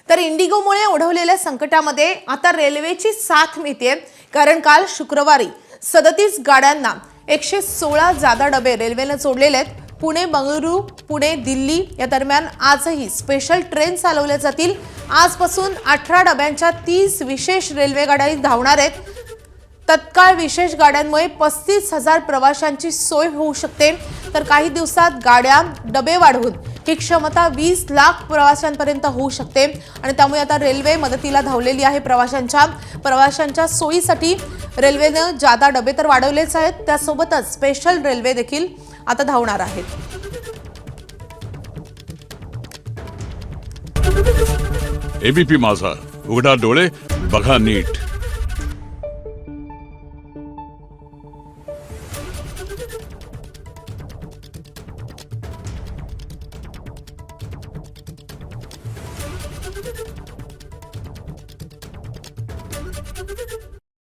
तर इंडिगोमुळे ओढवलेल्या संकटामध्ये आता रेल्वेची साथ मिळते, कारण काल शुक्रवारी 37 गाड्यांना 116 जादा डबे रेल्वेने जोडलेले आहेत। पुणे बंगळुरू, पुणे दिल्ली या दरम्यान आजही स्पेशल ट्रेन चालवल्या जातील। आजपासून 18 डब्यांच्या 30 विशेष रेल्वे गाड्या धावणार आहेत। तत्काळ विशेष गाड्यांमुळे 35,000 प्रवाशांची सोय होऊ शकते, तर काही दिवसात गाड्या डबे वाढवून ही क्षमता 20 लाख प्रवाशांपर्यंत होऊ शकते आणि त्यामुळे आता रेल्वे मदतीला धावलेली आहे। प्रवाशांच्या सोयीसाठी रेल्वेने जादा डबे तर वाढवलेच आहेत, त्यासोबतच स्पेशल रेल्वे देखील आता धावणार आहेत। एबीपी माझा, उघडा डोळे बघा नीट।